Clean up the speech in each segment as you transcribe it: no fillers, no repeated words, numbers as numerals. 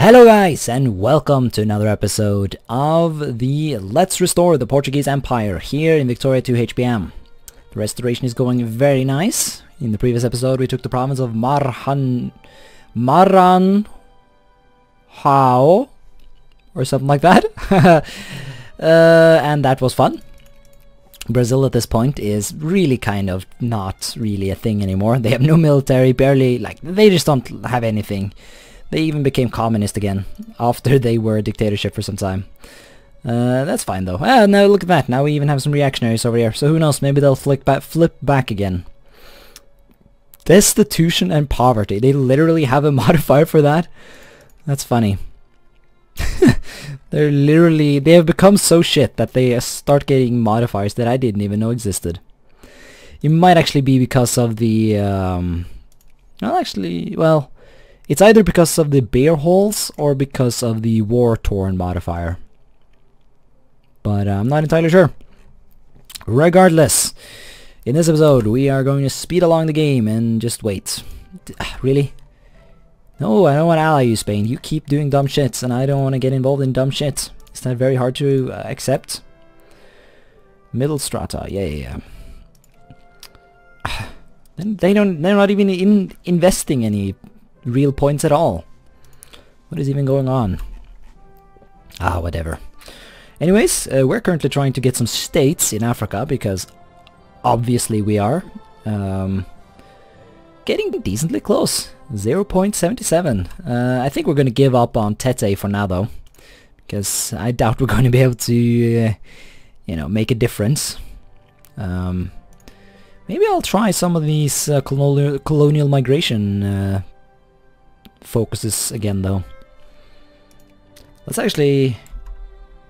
Hello guys, and welcome to another episode of the Let's Restore the Portuguese Empire here in Victoria 2 HPM. The restoration is going very nice. In the previous episode we took the province of Maranhão or something like that. And that was fun. Brazil at this point is really kind of not really a thing anymore. They have no military, barely, they just don't have anything. They even became communist again after they were a dictatorship for some time. That's fine though. Now look at that. Now we even have some reactionaries over here. So who knows? Maybe they'll flip back again. Destitution and poverty. They literally have a modifier for that. That's funny. They have become so shit that they start getting modifiers that I didn't even know existed. It might actually be because of the it's either because of the bear holes or because of the war-torn modifier. But I'm not entirely sure. Regardless, in this episode we are going to speed along the game and just wait. Really? No, I don't want to ally you, Spain. You keep doing dumb shit and I don't want to get involved in dumb shit. Is that very hard to accept? Middle strata, yeah. They're not even investing any real points at all. What is even going on? Whatever. Anyways, we're currently trying to get some states in Africa because obviously we are. Getting decently close. 0.77. I think we're going to give up on Tete for now though, because I doubt we're going to be able to make a difference. Maybe I'll try some of these colonial migration focuses again though. Let's actually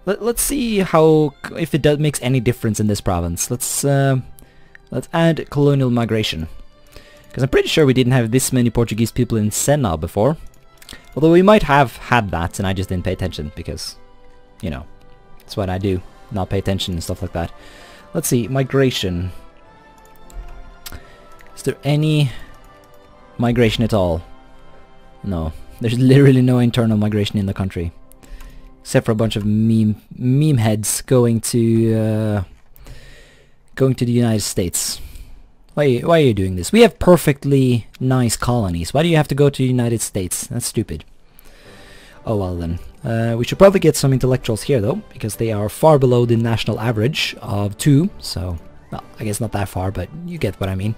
let's see how if it makes any difference in this province. Let's add colonial migration, because I'm pretty sure we didn't have this many Portuguese people in Senna before. Although we might have had that and I just didn't pay attention because, that's what I do, not pay attention and stuff like that. Let's see, migration. Is there any migration at all? No, there's literally no internal migration in the country, except for a bunch of meme heads going to the United States. Why are you doing this? We have perfectly nice colonies. Why do you have to go to the United States? That's stupid. Oh well then. We should probably get some intellectuals here though, because they are far below the national average of 2. So, well, I guess not that far, but you get what I mean.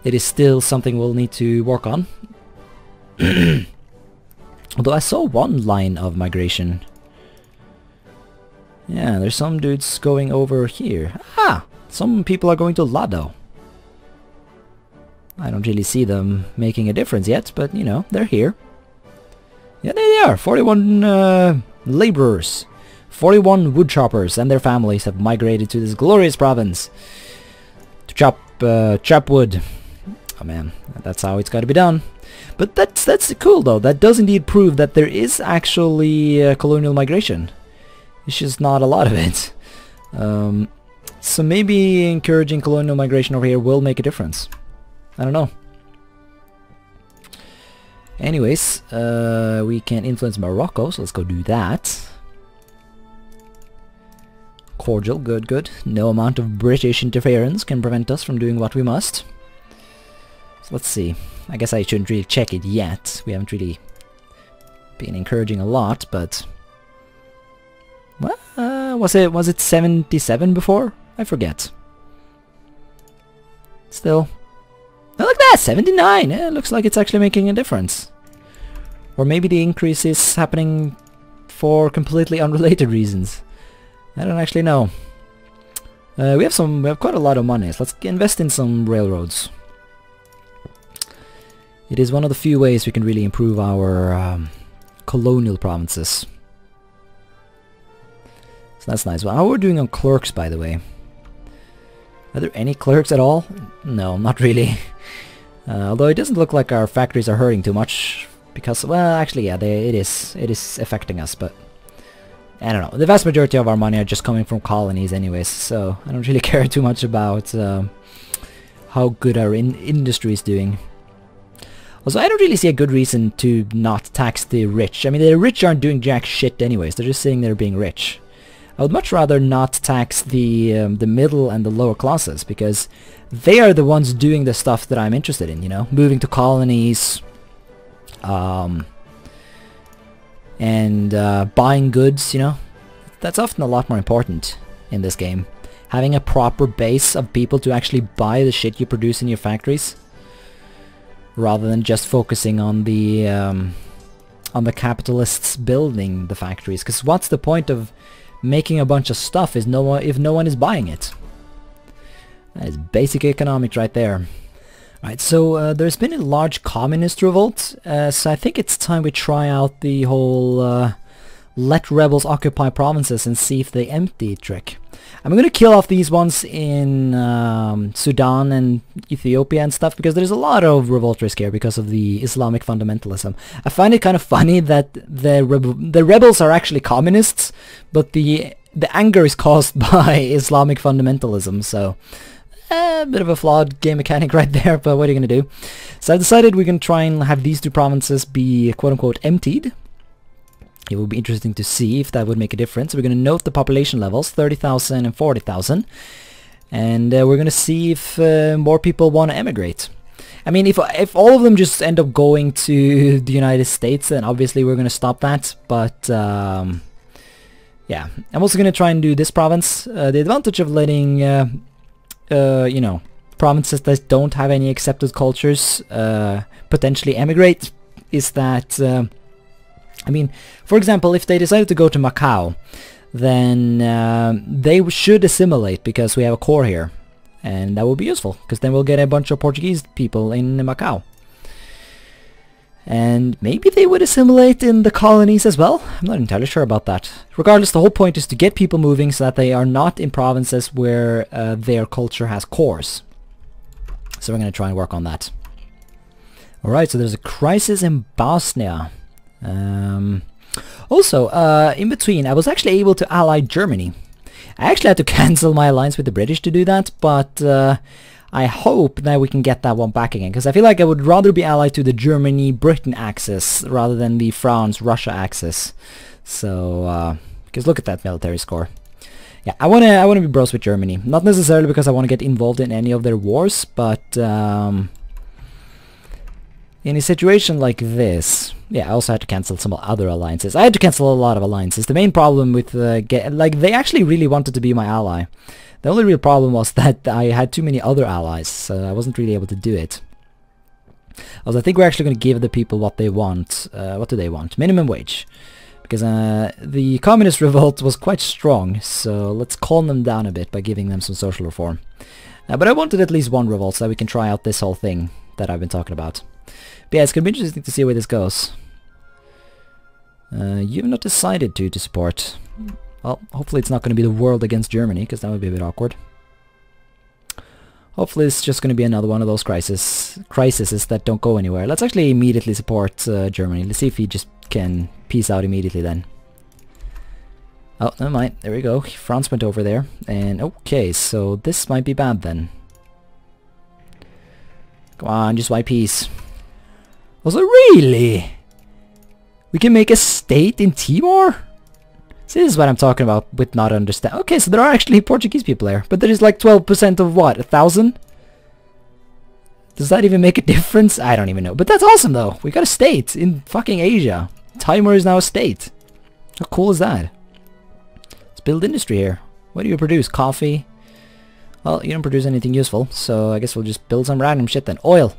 It is still something we'll need to work on. Although I saw one line of migration. Yeah, there's some dudes going over here. Some people are going to Lado. I don't really see them making a difference yet, but they're here. Yeah, there they are. 41 laborers, 41 woodchoppers and their families have migrated to this glorious province to chop wood. Oh man, that's how it's got to be done. But that's cool though. That does indeed prove that there is actually colonial migration. It's just not a lot of it. So maybe encouraging colonial migration over here will make a difference. I don't know. Anyways, we can influence Morocco, so let's go do that. Cordial, good. No amount of British interference can prevent us from doing what we must. So let's see. I guess I shouldn't really check it yet. We haven't really been encouraging a lot, but was it 77 before? I forget. Still. Oh, look at that! 79! It looks like it's actually making a difference. Or maybe the increase is happening for completely unrelated reasons. I don't actually know. We have quite a lot of money, so let's invest in some railroads. It is one of the few ways we can really improve our colonial provinces. So that's nice. Well, how are we doing on clerks, by the way? Are there any clerks at all? No, not really. Although it doesn't look like our factories are hurting too much, because, well, actually, yeah, it is affecting us, but I don't know. The vast majority of our money are just coming from colonies anyways, so I don't really care too much about how good our industry is doing. Also, I don't really see a good reason to not tax the rich. I mean, the rich aren't doing jack shit anyways. They're just sitting there being rich. I would much rather not tax the middle and the lower classes, because they are the ones doing the stuff that I'm interested in, you know? Moving to colonies, and buying goods, you know? That's often a lot more important in this game. Having a proper base of people to actually buy the shit you produce in your factories, rather than just focusing on the capitalists building the factories. Because what's the point of making a bunch of stuff if no one is buying it? That is basic economics right there. Right, so there's been a large communist revolt, so I think it's time we try out the whole let rebels occupy provinces and see if they empty trick. I'm gonna kill off these ones in Sudan and Ethiopia and stuff, because there's a lot of revolt risk here because of the Islamic fundamentalism. I find it kind of funny that the rebels are actually communists, but the anger is caused by Islamic fundamentalism, so a bit of a flawed game mechanic right there, but what are you gonna do? So I decided we're gonna try and have these two provinces be quote-unquote emptied. It would be interesting to see if that would make a difference. We're going to note the population levels, 30,000 and 40,000. And we're going to see if more people want to emigrate. I mean, if all of them just end up going to the United States, then obviously we're going to stop that. But, yeah. I'm also going to try and do this province. The advantage of letting, you know, provinces that don't have any accepted cultures potentially emigrate is that... I mean, for example, if they decided to go to Macau, then they should assimilate, because we have a core here. And that will be useful, because then we'll get a bunch of Portuguese people in Macau. And maybe they would assimilate in the colonies as well. I'm not entirely sure about that. Regardless, the whole point is to get people moving so that they are not in provinces where their culture has cores. So we're going to try and work on that. Alright, so there's a crisis in Bosnia. Also, in between, I was actually able to ally Germany. I actually had to cancel my alliance with the British to do that, but I hope that we can get that one back again, because I feel like I would rather be allied to the Germany-Britain axis rather than the France-Russia axis. So, because look at that military score. Yeah, I wanna be bros with Germany. Not necessarily because I want to get involved in any of their wars, but in a situation like this, yeah, I also had to cancel some other alliances. I had to cancel a lot of alliances. The main problem with like, they actually really wanted to be my ally. The only real problem was that I had too many other allies, so I wasn't really able to do it. Also, I think we're actually going to give the people what they want. What do they want? Minimum wage. Because the communist revolt was quite strong, so let's calm them down a bit by giving them some social reform. But I wanted at least one revolt so that we can try out this whole thing that I've been talking about. But yeah, it's going to be interesting to see where this goes. You've not decided to support. Well, hopefully it's not going to be the world against Germany, because that would be a bit awkward. Hopefully it's just going to be another one of those crises that don't go anywhere. Let's actually immediately support Germany. Let's see if he just can peace out immediately then. Oh, never mind. There we go. France went over there. And okay, so this might be bad then. Come on, just why peace. Also, really? We can make a state in Timor? See, this is what I'm talking about with not understand. Okay, so there are actually Portuguese people there. But there is like 12% of what? 1,000? Does that even make a difference? I don't even know. But that's awesome though. We got a state in fucking Asia. Timor is now a state. How cool is that? Let's build industry here. What do you produce? Coffee? Well, you don't produce anything useful. So I guess we'll just build some random shit then. Oil.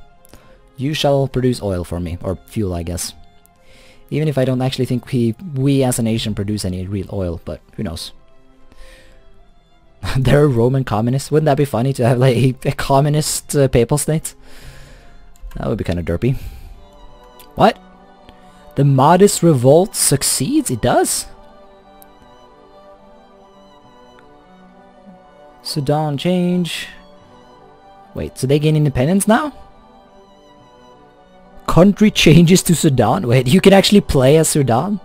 You shall produce oil for me. Or fuel, I guess. Even if I don't actually think we as a nation produce any real oil, but who knows. They're Roman communists. Wouldn't that be funny to have like a communist papal state? That would be kind of derpy. What? The modest revolt succeeds? It does? Sudan change. Wait, so they gain independence now? Country changes to Sudan? Wait, you can actually play as Sudan?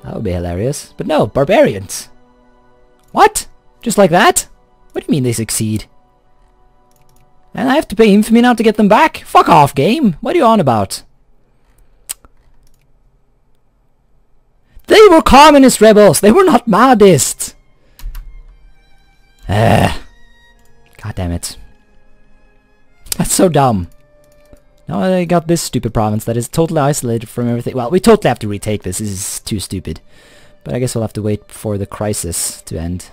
That would be hilarious. But no, barbarians. What? Just like that? What do you mean they succeed? And I have to pay infamy now to get them back? Fuck off, game! What are you on about? They were communist rebels! They were not Mahdists! God damn it. That's so dumb. Now I got this stupid province that is totally isolated from everything. Well, we totally have to retake this. This is too stupid. But I guess we'll have to wait for the crisis to end.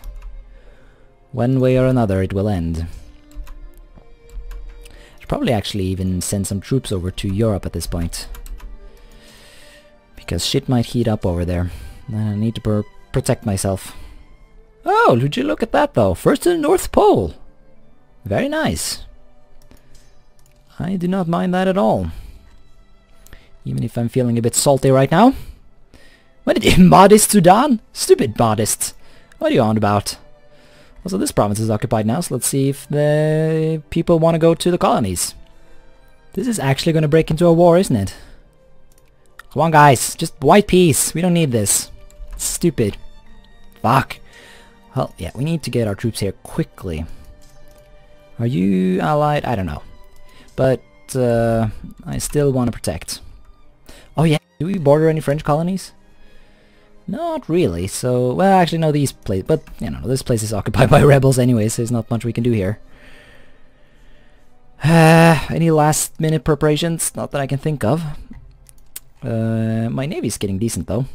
One way or another it will end. Should probably actually even send some troops over to Europe at this point. Because shit might heat up over there. And I need to protect myself. Oh, would you look at that though. First to the North Pole. Very nice. I do not mind that at all. Even if I'm feeling a bit salty right now. What did you... Modest Sudan? Stupid modest. What are you on about? Also, this province is occupied now, so let's see if the people want to go to the colonies. This is actually going to break into a war, isn't it? Come on, guys. Just white peace. We don't need this. It's stupid. Fuck. Well, yeah, we need to get our troops here quickly. Are you allied? I don't know. But I still want to protect. Oh yeah, do we border any French colonies? Not really, so... Well, actually no, these places... But, you know, this place is occupied by rebels anyway, so there's not much we can do here. Any last minute preparations? Not that I can think of. My navy's getting decent though.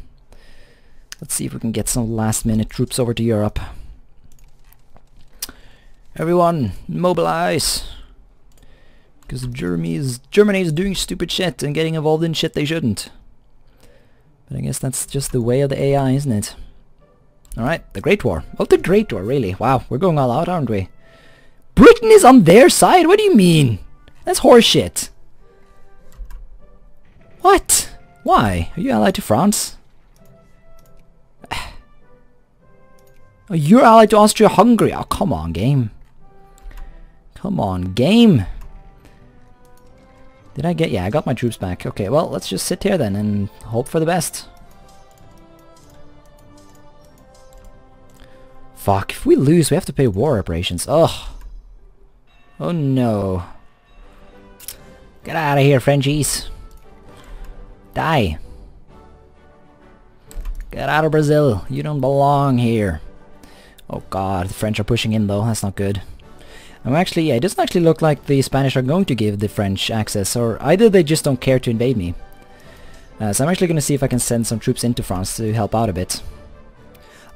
Let's see if we can get some last minute troops over to Europe. Everyone, mobilize! Because Germany is doing stupid shit and getting involved in shit they shouldn't. But I guess that's just the way of the AI, isn't it? Alright, the Great War. Oh, the Great War, really? Wow, we're going all out, aren't we? Britain is on their side? What do you mean? That's horseshit. What? Why? Are you allied to France? Oh, you're allied to Austria-Hungary. Oh, come on, game. Come on, game. Did I get... Yeah, I got my troops back. Okay, well, let's just sit here then and hope for the best. Fuck, if we lose, we have to pay war reparations. Ugh. Oh no. Get out of here, Frenchies. Die. Get out of Brazil. You don't belong here. Oh god, the French are pushing in though. That's not good. Yeah, it doesn't actually look like the Spanish are going to give the French access, or either they just don't care to invade me. So I'm actually going to see if I can send some troops into France to help out a bit.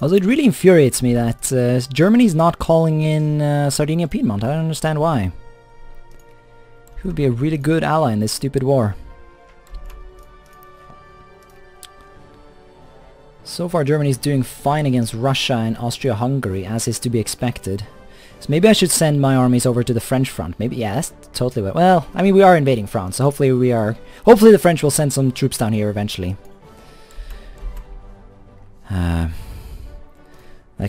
Although it really infuriates me that Germany's not calling in Sardinia Piedmont. I don't understand why. He would be a really good ally in this stupid war. So far Germany's doing fine against Russia and Austria-Hungary, as is to be expected. So maybe I should send my armies over to the French front. Maybe, yeah, that's totally well, I mean, we are invading France, so hopefully the French will send some troops down here eventually. That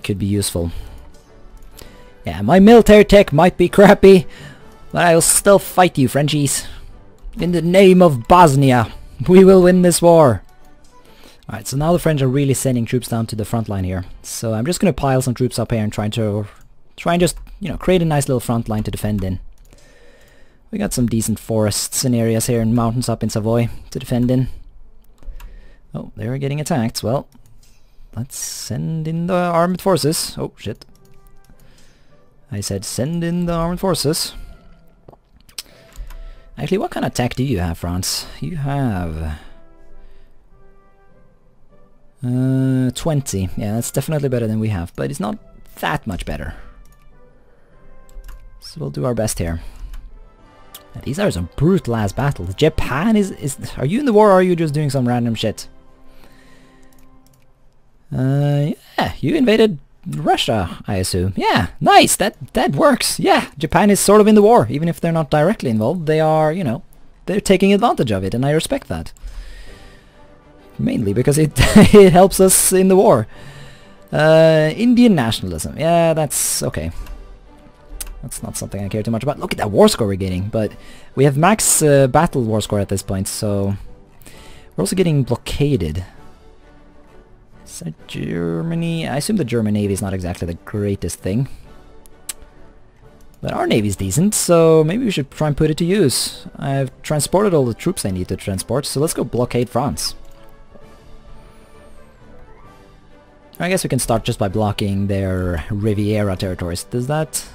could be useful. Yeah, my military tech might be crappy, but I'll still fight you, Frenchies. In the name of Bosnia, we will win this war. Alright, so now the French are really sending troops down to the front line here. So I'm just going to pile some troops up here and try and just, you know, create a nice little front line to defend in. We got some decent forests and areas here and mountains up in Savoy to defend in. Oh, they're getting attacked. Well, let's send in the armed forces. Oh, shit. I said send in the armed forces. Actually, what kind of tech do you have, France? You have... 20. Yeah, that's definitely better than we have, but it's not that much better. So we'll do our best here. Now, these are some brutal ass battles. Japan is... Are you in the war or are you just doing some random shit? Yeah, you invaded Russia, I assume. Yeah, nice, that works. Yeah, Japan is sort of in the war, even if they're not directly involved. They are, you know, they're taking advantage of it, and I respect that. Mainly because it it helps us in the war. Indian nationalism. Yeah, that's okay. That's not something I care too much about. Look at that war score we're getting, but we have max battle war score at this point, so we're also getting blockaded. Is that Germany? I assume the German Navy is not exactly the greatest thing. But our navy's decent, so maybe we should try and put it to use. I've transported all the troops I need to transport, so let's go blockade France. I guess we can start just by blocking their Riviera territories. Does that...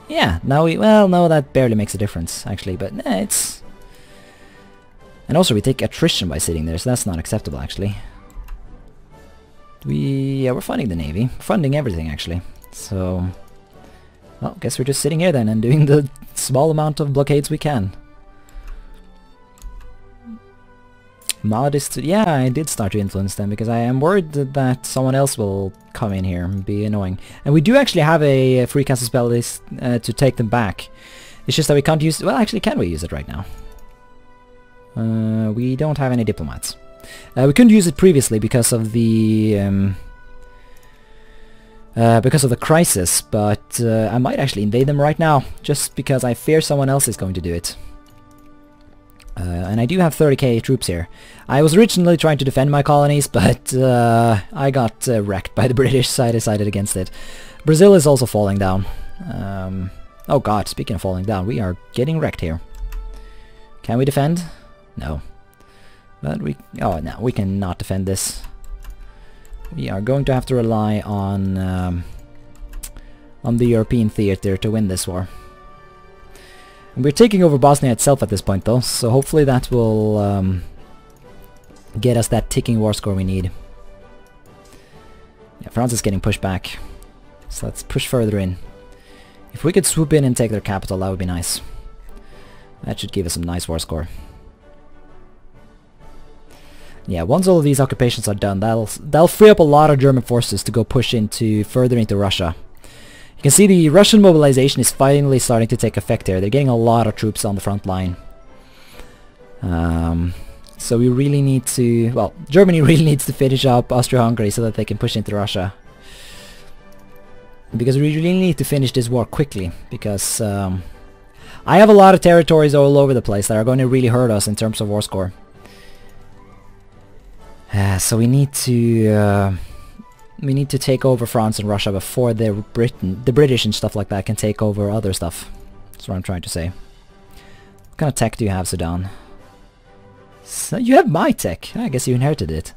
Yeah, now we... Well, no, that barely makes a difference, actually, but it's... And also we take attrition by sitting there, so that's not acceptable, actually. Yeah, we're funding the navy. We're funding everything, actually. So... Well, guess we're just sitting here then and doing the small amount of blockades we can. Modest, yeah, I did start to influence them because I am worried that someone else will come in here and be annoying. And we do actually have a free cancel spell to take them back. It's just that we can't use... Well, actually, can we use it right now? We don't have any diplomats. We couldn't use it previously because of the crisis, but I might actually invade them right now, just because I fear someone else is going to do it. And I do have 30k troops here. I was originally trying to defend my colonies, but I got wrecked by the British, so I decided against it. Brazil is also falling down. Oh god, speaking of falling down, we are getting wrecked here. Can we defend? No. But we... Oh, no, we cannot defend this. We are going to have to rely on the European theater to win this war. And we're taking over Bosnia itself at this point though, so hopefully that will get us that ticking war score we need. Yeah, France is getting pushed back, so let's push further in. If we could swoop in and take their capital, that would be nice. That should give us some nice war score. Yeah, once all of these occupations are done, that'll free up a lot of German forces to go push further into Russia. You can see the Russian mobilization is finally starting to take effect here. They're getting a lot of troops on the front line. So we really need to... Well, Germany really needs to finish up Austria-Hungary so that they can push into Russia. Because we really need to finish this war quickly, because I have a lot of territories all over the place that are going to really hurt us in terms of war score. So we need to take over France and Russia before the British and stuff like that can take over other stuff. That's what I'm trying to say. What kind of tech do you have, Sudan? So you have my tech. I guess you inherited it.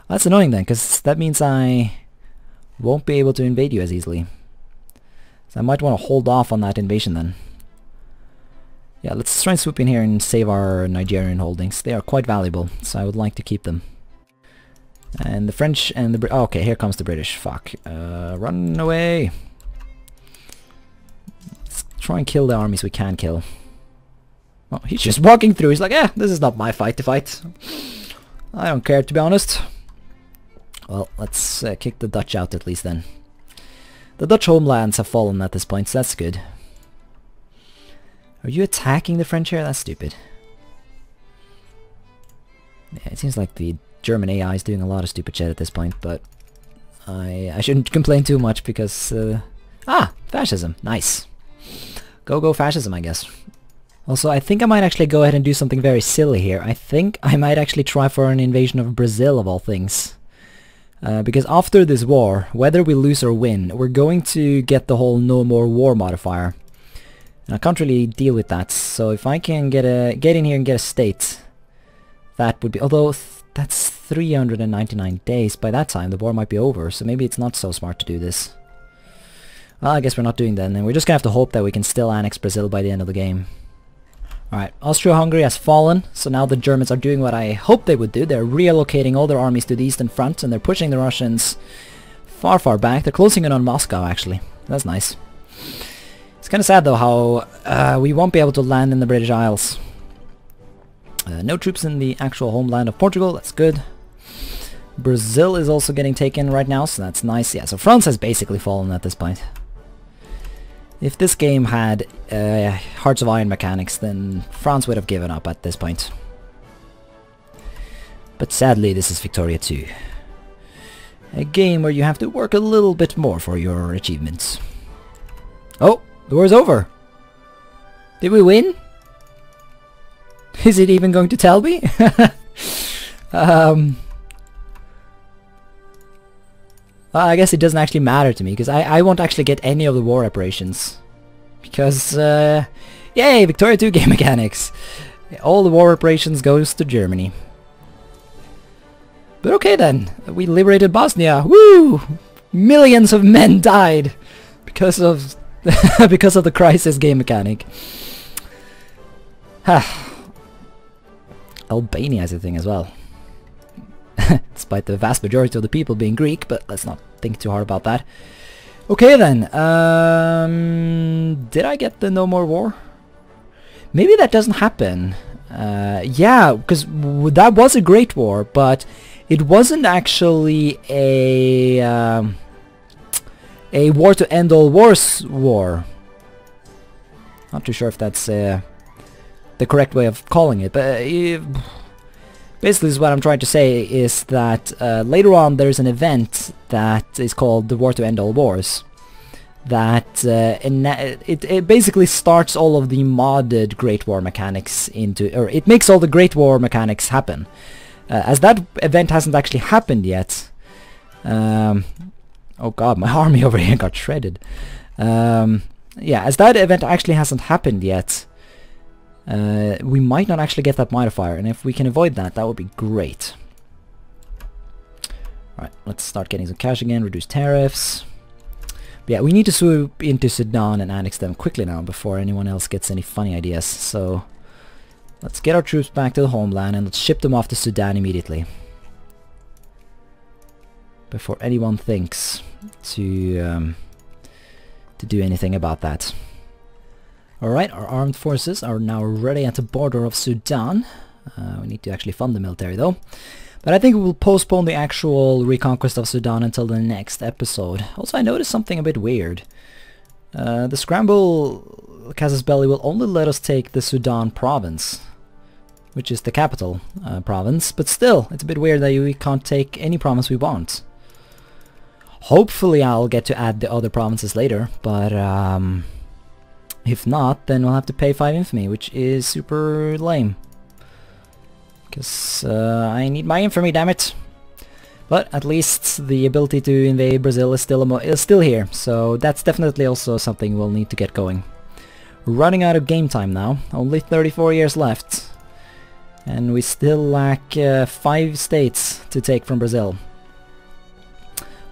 That's annoying then, because that means I won't be able to invade you as easily. So I might want to hold off on that invasion then. Yeah, let's try and swoop in here and save our Nigerian holdings. They are quite valuable, so I would like to keep them. And the French and the oh, okay, here comes the British. Fuck. Run away. Let's try and kill the armies we can kill. Oh, he's just walking through. He's like, eh, this is not my fight to fight. I don't care, to be honest. Well, let's kick the Dutch out at least then. The Dutch homelands have fallen at this point, so that's good. Are you attacking the French here? That's stupid. Yeah, it seems like the German AI is doing a lot of stupid shit at this point, but I shouldn't complain too much because... fascism. Nice. Go fascism, I guess. Also, I think I might actually go ahead and do something very silly here. I think I might actually try for an invasion of Brazil, of all things. Because after this war, whether we lose or win, we're going to get the whole no more war modifier. And I can't really deal with that, so if I can get in here and get a state, that would be... Although... That's 399 days. By that time, the war might be over, so maybe it's not so smart to do this. Well, I guess we're not doing that, and we're just gonna have to hope that we can still annex Brazil by the end of the game. Alright, Austria-Hungary has fallen, so now the Germans are doing what I hoped they would do. They're reallocating all their armies to the eastern front, and they're pushing the Russians far, far back. They're closing in on Moscow, actually. That's nice. It's kinda sad, though, how we won't be able to land in the British Isles. No troops in the actual homeland of Portugal, that's good. Brazil is also getting taken right now, so that's nice. Yeah, so France has basically fallen at this point. If this game had Hearts of Iron mechanics, then France would have given up at this point. But sadly, this is Victoria 2. A game where you have to work a little bit more for your achievements. Oh, the war's over! Did we win? Is it even going to tell me? I guess it doesn't actually matter to me, because I won't actually get any of the war reparations. Because, yay, Victoria 2 game mechanics. All the war reparations goes to Germany. But okay then, we liberated Bosnia. Woo! Millions of men died because of because of the crisis game mechanic. Albania is a thing as well. Despite the vast majority of the people being Greek, but let's not think too hard about that. Okay then, did I get the no more war? Maybe that doesn't happen. Yeah, because that was a great war, but it wasn't actually a war to end all wars war. Not too sure if that's the correct way of calling it, but basically what I'm trying to say is that later on there's an event that is called the War to End All Wars. That it basically starts all of the modded Great War mechanics into, or it makes all the Great War mechanics happen. As that event hasn't actually happened yet. Oh god, my army over here got shredded. Yeah, as that event actually hasn't happened yet, we might not actually get that modifier, and if we can avoid that, that would be great. Alright, let's start getting some cash again, reduce tariffs. But yeah, we need to swoop into Sudan and annex them quickly now before anyone else gets any funny ideas, so let's get our troops back to the homeland and let's ship them off to Sudan immediately. Before anyone thinks to do anything about that. Alright, our armed forces are now ready at the border of Sudan. We need to actually fund the military though. But I think we will postpone the actual reconquest of Sudan until the next episode. Also, I noticed something a bit weird. The Scramble Casus Belli will only let us take the Sudan province, which is the capital province, but still, it's a bit weird that we can't take any province we want. Hopefully I'll get to add the other provinces later, but if not, then we'll have to pay 5 infamy, which is super lame. Because I need my infamy, damn it. But at least the ability to invade Brazil is still here, so that's definitely also something we'll need to get going. Running out of game time now, only 34 years left. And we still lack 5 states to take from Brazil.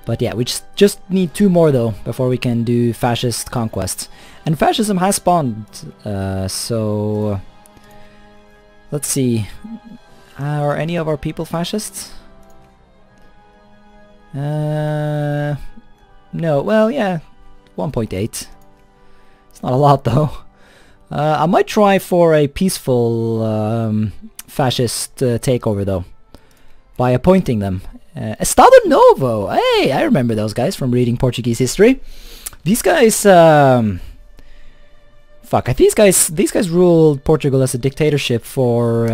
But yeah, we just need 2 more though, before we can do fascist conquest. And fascism has spawned, so... Let's see. Are any of our people fascists? No, well, yeah, 1.8. It's not a lot though. I might try for a peaceful fascist takeover though, by appointing them. Estado Novo! Hey, I remember those guys from reading Portuguese history. These guys, fuck, these guys ruled Portugal as a dictatorship for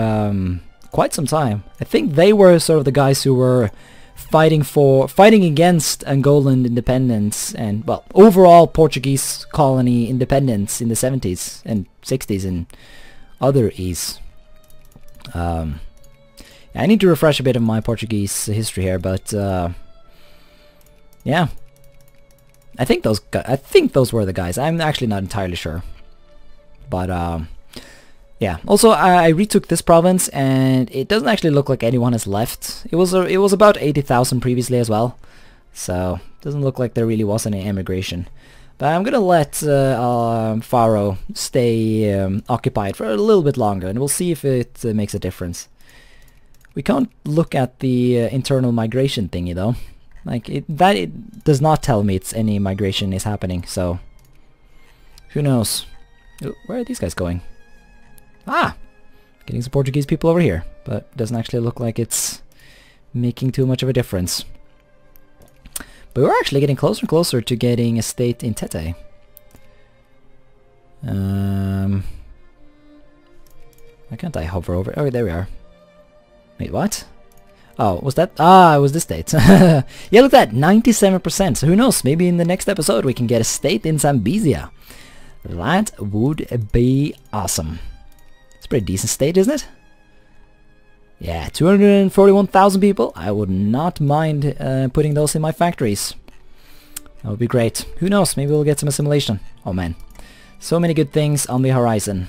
quite some time. I think they were sort of the guys who were fighting against Angolan independence and, well, overall Portuguese colony independence in the 70s and 60s and other ease. I need to refresh a bit of my Portuguese history here, but yeah, I think those were the guys. I'm actually not entirely sure, but yeah. Also, I retook this province, and it doesn't actually look like anyone has left. It was about 80,000 previously as well, so it doesn't look like there really was any emigration. But I'm gonna let Faro stay occupied for a little bit longer, and we'll see if it makes a difference. We can't look at the internal migration thingy though. Like it does not tell me it's any migration is happening, so who knows? Where are these guys going? Ah! Getting some Portuguese people over here, but it doesn't actually look like it's making too much of a difference. But we're actually getting closer and closer to getting a state in Tete. Why can't I hover over? Oh, there we are. Wait, what? Oh, was that? Ah, it was this state. Yeah, look at that, 97%. So who knows? Maybe in the next episode we can get a state in Zambezia. That would be awesome. It's a pretty decent state, isn't it? Yeah, 241,000 people. I would not mind putting those in my factories. That would be great. Who knows? Maybe we'll get some assimilation. Oh man. So many good things on the horizon.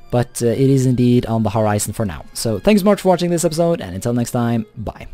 But it is indeed on the horizon for now. So thanks so much for watching this episode, and until next time, bye.